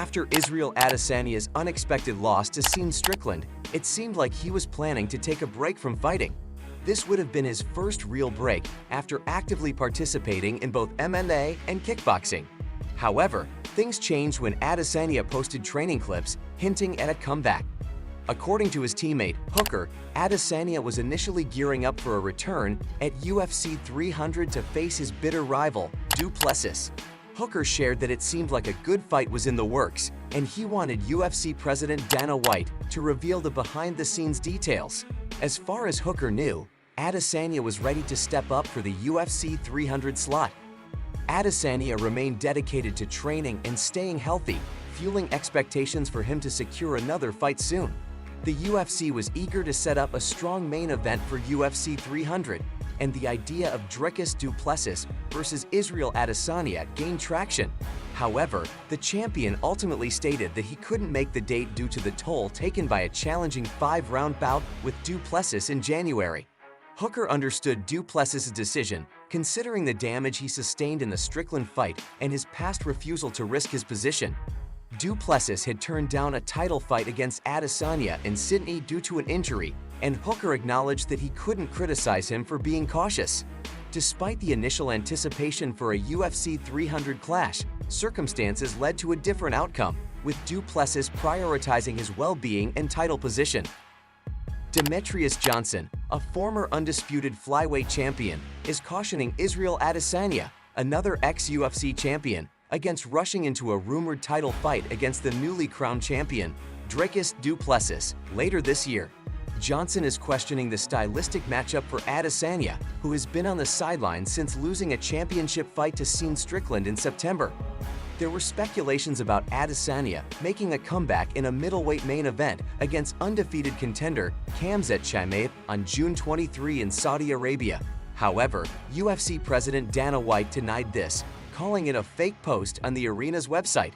After Israel Adesanya's unexpected loss to Strickland, it seemed like he was planning to take a break from fighting. This would have been his first real break after actively participating in both MMA and kickboxing. However, things changed when Adesanya posted training clips hinting at a comeback. According to his teammate, Hooker, Adesanya was initially gearing up for a return at UFC 300 to face his bitter rival, Du Plessis. Hooker shared that it seemed like a good fight was in the works, and he wanted UFC President Dana White to reveal the behind-the-scenes details. As far as Hooker knew, Adesanya was ready to step up for the UFC 300 slot. Adesanya remained dedicated to training and staying healthy, fueling expectations for him to secure another fight soon. The UFC was eager to set up a strong main event for UFC 300, and the idea of Dricus du Plessis versus Israel Adesanya gained traction. However, the champion ultimately stated that he couldn't make the date due to the toll taken by a challenging 5-round bout with Du Plessis in January. Hooker understood Du Plessis' decision, considering the damage he sustained in the Strickland fight and his past refusal to risk his position. Du Plessis had turned down a title fight against Adesanya in Sydney due to an injury, and Hooker acknowledged that he couldn't criticize him for being cautious. Despite the initial anticipation for a UFC 300 clash, circumstances led to a different outcome, with Du Plessis prioritizing his well-being and title position. Demetrious Johnson, a former undisputed flyweight champion, is cautioning Israel Adesanya, another ex-UFC champion, against rushing into a rumored title fight against the newly crowned champion, Dricus du Plessis, later this year. Johnson is questioning the stylistic matchup for Adesanya, who has been on the sidelines since losing a championship fight to Strickland in September. There were speculations about Adesanya making a comeback in a middleweight main event against undefeated contender Khamzat Chimaev on June 23 in Saudi Arabia. However, UFC President Dana White denied this, calling it a fake post on the arena's website.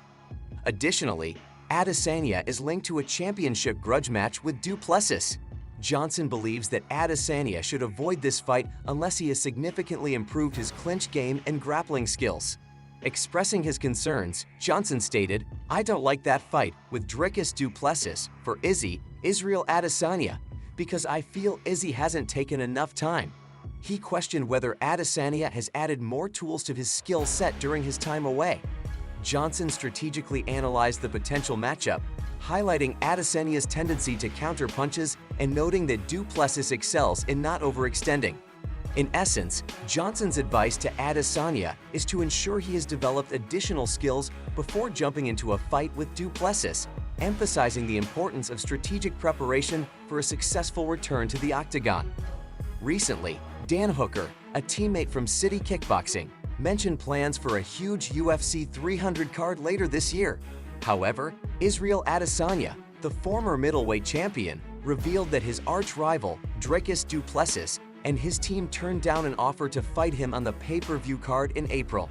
Additionally, Adesanya is linked to a championship grudge match with Du Plessis. Johnson believes that Adesanya should avoid this fight unless he has significantly improved his clinch game and grappling skills. Expressing his concerns, Johnson stated, "I don't like that fight with Dricus du Plessis for Israel Adesanya, because I feel Izzy hasn't taken enough time." He questioned whether Adesanya has added more tools to his skill set during his time away. Johnson strategically analyzed the potential matchup, highlighting Adesanya's tendency to counter punches and noting that Du Plessis excels in not overextending. In essence, Johnson's advice to Adesanya is to ensure he has developed additional skills before jumping into a fight with Du Plessis, emphasizing the importance of strategic preparation for a successful return to the octagon. Recently, Dan Hooker, a teammate from City Kickboxing, mentioned plans for a huge UFC 300 card later this year. However, Israel Adesanya, the former middleweight champion, revealed that his arch-rival, Dricus du Plessis, and his team turned down an offer to fight him on the pay-per-view card in April.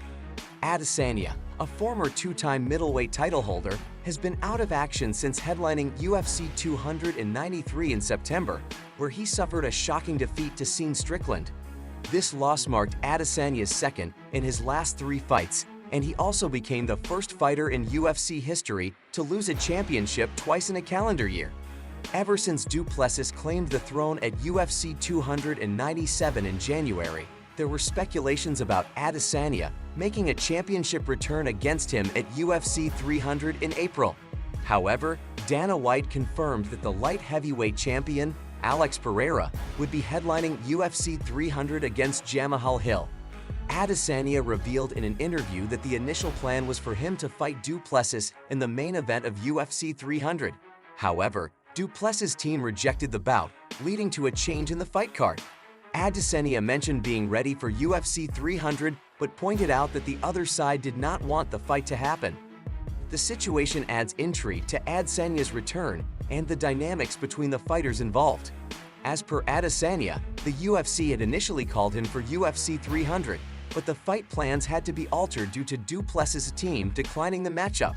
Adesanya, a former 2-time middleweight title holder, has been out of action since headlining UFC 293 in September, where he suffered a shocking defeat to Strickland. This loss marked Adesanya's second in his last 3 fights, and he also became the first fighter in UFC history to lose a championship twice in a calendar year. Ever since Du Plessis claimed the throne at UFC 297 in January, there were speculations about Adesanya making a championship return against him at UFC 300 in April. However, Dana White confirmed that the light heavyweight champion, Alex Pereira, would be headlining UFC 300 against Jamahal Hill. Adesanya revealed in an interview that the initial plan was for him to fight Du Plessis in the main event of UFC 300. However, Du Plessis' team rejected the bout, leading to a change in the fight card. Adesanya mentioned being ready for UFC 300, but pointed out that the other side did not want the fight to happen. The situation adds intrigue to Adesanya's return and the dynamics between the fighters involved. As per Adesanya, the UFC had initially called him for UFC 300, but the fight plans had to be altered due to Du Plessis' team declining the matchup.